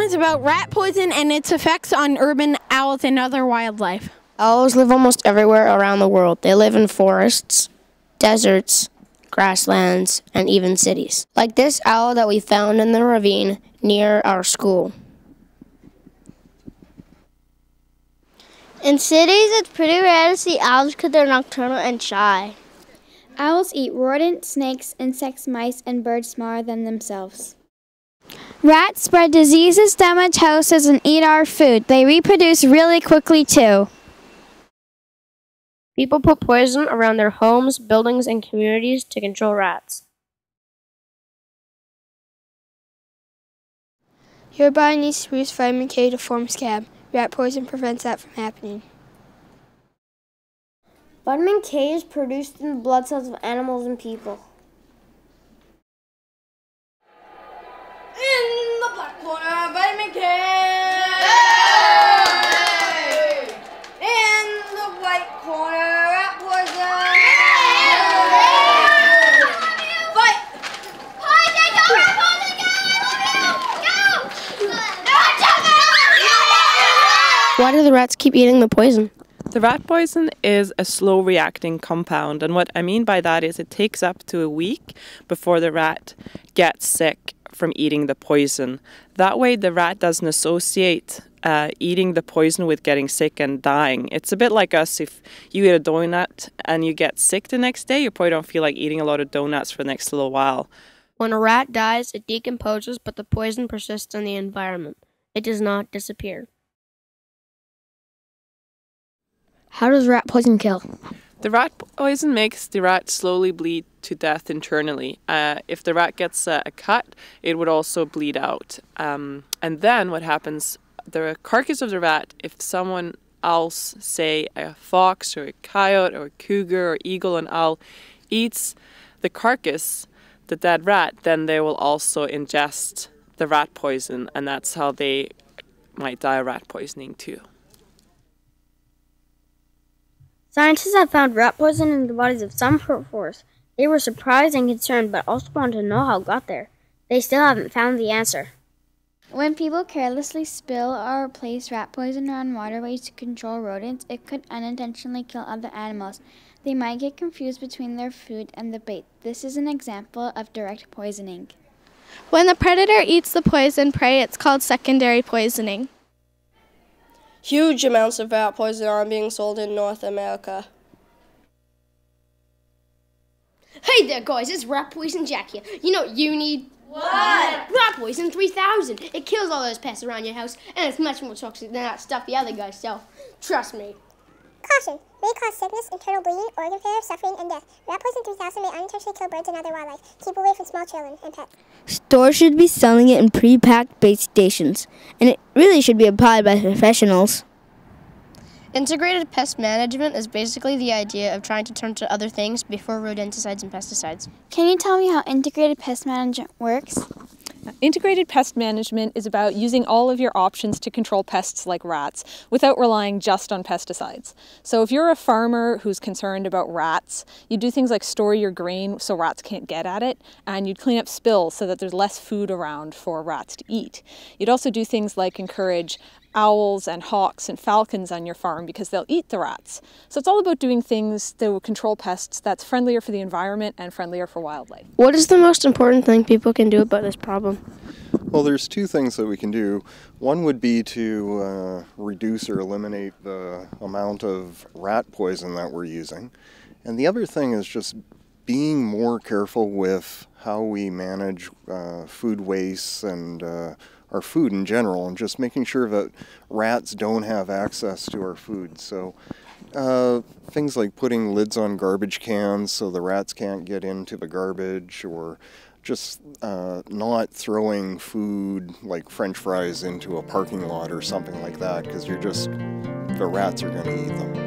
is about rat poison and its effects on urban owls and other wildlife. Owls live almost everywhere around the world. They live in forests, deserts, grasslands, and even cities. Like this owl that we found in the ravine near our school. In cities, it's pretty rare to see owls because they're nocturnal and shy. Owls eat rodents, snakes, insects, mice, and birds smaller than themselves. Rats spread diseases, damage houses, and eat our food. They reproduce really quickly, too. People put poison around their homes, buildings, and communities to control rats. Your body needs to produce vitamin K to form scab. Rat poison prevents that from happening. Vitamin K is produced in the blood cells of animals and people. In the black corner, vitamin K! Yay! In the white corner, rat poison! Yay! Fight! Poison, go, rat poison, go! Why do the rats keep eating the poison? The rat poison is a slow reacting compound, and what I mean by that is it takes up to a week before the rat gets sick from eating the poison. That way the rat doesn't associate eating the poison with getting sick and dying. It's a bit like us. If you eat a donut and you get sick the next day, you probably don't feel like eating a lot of donuts for the next little while. When a rat dies, it decomposes, but the poison persists in the environment. It does not disappear. How does rat poison kill? The rat poison makes the rat slowly bleed to death internally. If the rat gets a cut, it would also bleed out. And then what happens, the carcass of the rat, if someone else, say a fox or a coyote or a cougar or eagle and owl, eats the carcass, the dead rat, then they will also ingest the rat poison, and that's how they might die of rat poisoning too. Scientists have found rat poison in the bodies of some herbivores. They were surprised and concerned, but also wanted to know how it got there. They still haven't found the answer. When people carelessly spill or place rat poison around waterways to control rodents, it could unintentionally kill other animals. They might get confused between their food and the bait. This is an example of direct poisoning. When the predator eats the poisoned prey, it's called secondary poisoning. Huge amounts of rat poison are being sold in North America. Hey there, guys, it's Rat Poison Jack here. You know what you need? What? Rat Poison 3000. It kills all those pests around your house, and it's much more toxic than that stuff the other guys sell. Trust me. Caution. May cause sickness, internal bleeding, organ failure, suffering, and death. Rat poison 3000 may unintentionally kill birds and other wildlife. Keep away from small children and pets. Stores should be selling it in pre-packed bait stations, and it really should be applied by professionals. Integrated pest management is basically the idea of trying to turn to other things before rodenticides and pesticides. Can you tell me how integrated pest management works? Integrated pest management is about using all of your options to control pests like rats without relying just on pesticides. So if you're a farmer who's concerned about rats, you do things like store your grain so rats can't get at it, and you'd clean up spills so that there's less food around for rats to eat. You'd also do things like encourage owls and hawks and falcons on your farm because they'll eat the rats. So it's all about doing things that will control pests that's friendlier for the environment and friendlier for wildlife. What is the most important thing people can do about this problem? Well, there's two things that we can do. One would be to reduce or eliminate the amount of rat poison that we're using. And the other thing is just being more careful with how we manage food waste and our food in general, and just making sure that rats don't have access to our food. So things like putting lids on garbage cans so the rats can't get into the garbage, or just not throwing food like French fries into a parking lot or something like that, because the rats are going to eat them.